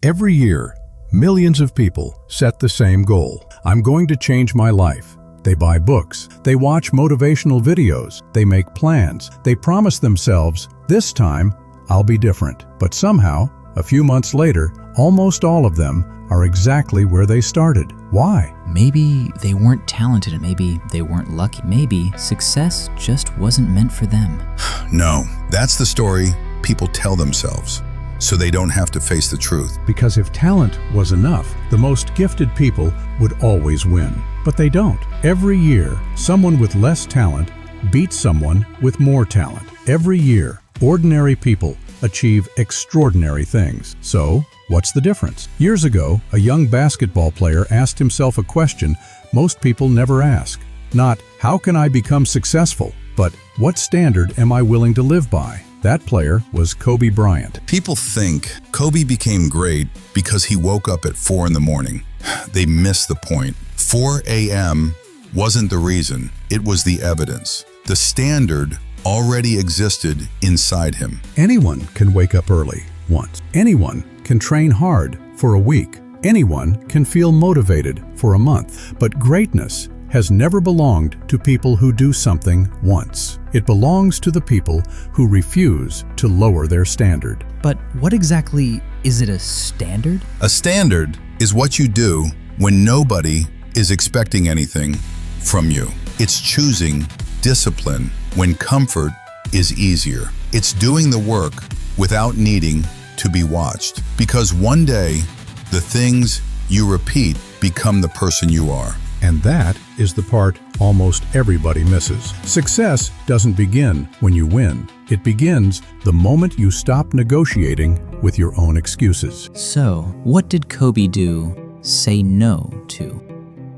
Every year, millions of people set the same goal. I'm going to change my life. They buy books, they watch motivational videos, they make plans, they promise themselves, this time, I'll be different. But somehow, a few months later, almost all of them are exactly where they started. Why? Maybe they weren't talented, and maybe they weren't lucky. Maybe success just wasn't meant for them. No, that's the story people tell themselves, so they don't have to face the truth. Because if talent was enough, the most gifted people would always win. But they don't. Every year, someone with less talent beats someone with more talent. Every year, ordinary people achieve extraordinary things. So, what's the difference? Years ago, a young basketball player asked himself a question most people never ask. Not, how can I become successful? But, what standard am I willing to live by? That player was Kobe Bryant. People think Kobe became great because he woke up at 4 in the morning. They miss the point. 4 a.m. wasn't the reason, it was the evidence. The standard already existed inside him. Anyone can wake up early once. Anyone can train hard for a week. Anyone can feel motivated for a month. But greatness has never belonged to people who do something once. It belongs to the people who refuse to lower their standard. But what exactly is it, a standard? A standard is what you do when nobody is expecting anything from you. It's choosing discipline when comfort is easier. It's doing the work without needing to be watched. Because one day, the things you repeat become the person you are. And that is the part almost everybody misses. Success doesn't begin when you win. It begins the moment you stop negotiating with your own excuses. So, what did Kobe say no to?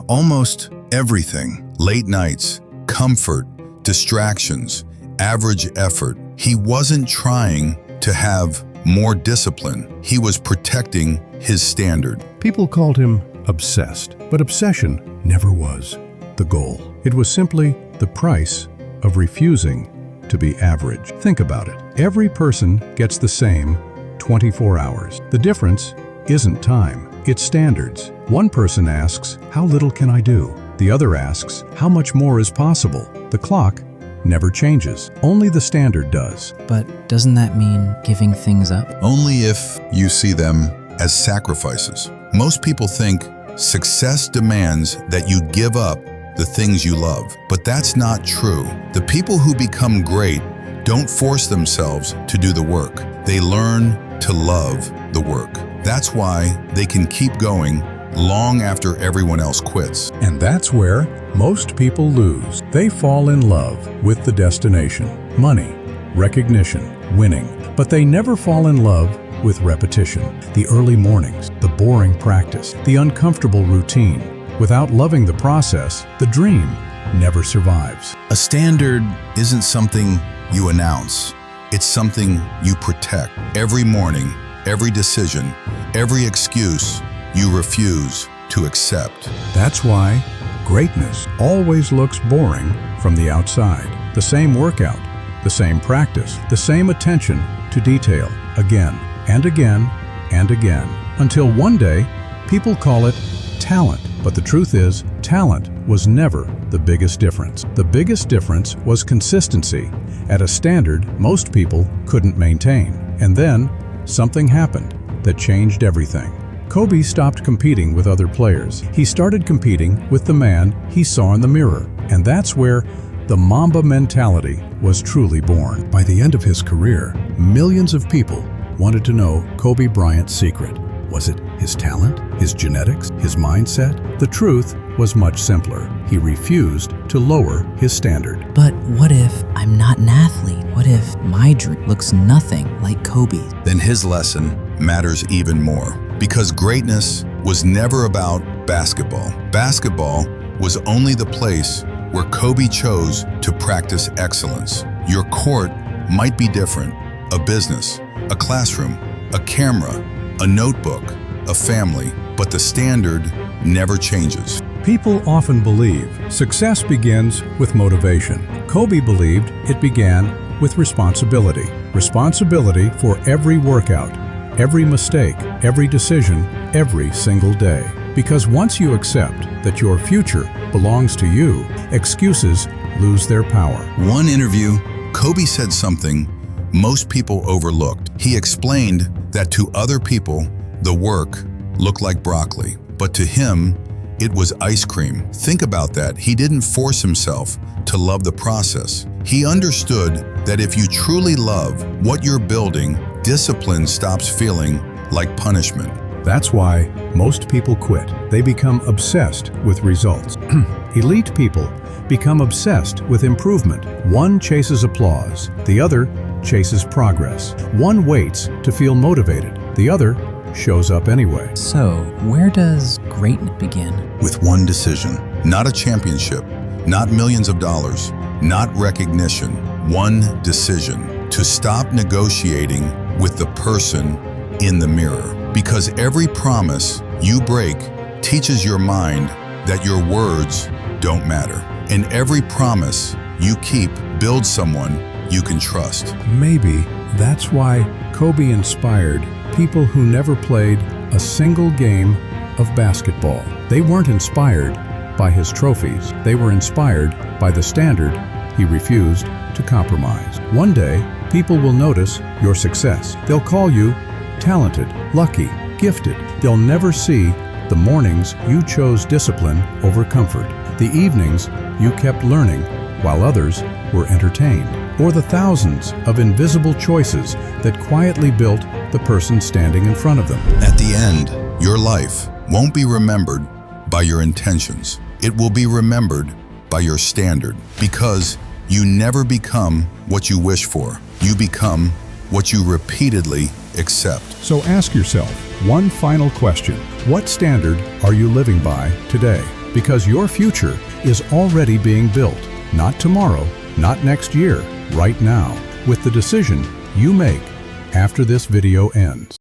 Almost everything. Late nights, comfort, distractions, average effort. He wasn't trying to have more discipline. He was protecting his standard. People called him obsessed, but obsession never was the goal. It was simply the price of refusing to be average. Think about it. Every person gets the same 24 hours. The difference isn't time, it's standards. One person asks, how little can I do? The other asks, how much more is possible? The clock never changes. Only the standard does. But doesn't that mean giving things up? Only if you see them as sacrifices. Most people think success demands that you give up the things you love, but that's not true. The people who become great don't force themselves to do the work. They learn to love the work. That's why they can keep going long after everyone else quits. And that's where most people lose. They fall in love with the destination, money, recognition, winning, but they never fall in love with repetition, the early mornings, the boring practice, the uncomfortable routine. Without loving the process, the dream never survives. A standard isn't something you announce. It's something you protect. Every morning, every decision, every excuse you refuse to accept. That's why greatness always looks boring from the outside. The same workout, the same practice, the same attention to detail, again and again and again, until one day people call it talent. But the truth is, talent was never the biggest difference. The biggest difference was consistency at a standard most people couldn't maintain. And then something happened that changed everything. Kobe stopped competing with other players. He started competing with the man he saw in the mirror. And that's where the Mamba Mentality was truly born. By the end of his career, millions of people wanted to know Kobe Bryant's secret. Was it his talent, his genetics, his mindset? The truth was much simpler. He refused to lower his standard. But what if I'm not an athlete? What if my dream looks nothing like Kobe's? Then his lesson matters even more. Because greatness was never about basketball. Basketball was only the place where Kobe chose to practice excellence. Your court might be different. A business, a classroom, a camera, a notebook, a family, but the standard never changes. People often believe success begins with motivation. Kobe believed it began with responsibility. Responsibility for every workout, every mistake, every decision, every single day. Because once you accept that your future belongs to you, excuses lose their power. One interview, Kobe said something most people overlooked. He explained that to other people, the work looked like broccoli, but to him, it was ice cream. Think about that. He didn't force himself to love the process. He understood that if you truly love what you're building, discipline stops feeling like punishment. That's why most people quit. They become obsessed with results. Elite people become obsessed with improvement. One chases applause, the other chases progress. One waits to feel motivated, the other shows up anyway. So, where does greatness begin? With one decision, not a championship, not millions of dollars, not recognition. One decision: to stop negotiating with the person in the mirror. Because every promise you break teaches your mind that your words don't matter. And every promise you keep builds someone you can trust. Maybe that's why Kobe inspired people who never played a single game of basketball. They weren't inspired by his trophies. They were inspired by the standard he refused to compromise. One day, people will notice your success. They'll call you talented, lucky, gifted. They'll never see the mornings you chose discipline over comfort, the evenings you kept learning while others were entertained, or the thousands of invisible choices that quietly built the person standing in front of them. At the end, your life won't be remembered by your intentions. It will be remembered by your standard, because you never become what you wish for. You become what you repeatedly accept. So ask yourself one final question. What standard are you living by today? Because your future is already being built. Not tomorrow, not next year, right now, with the decision you make after this video ends.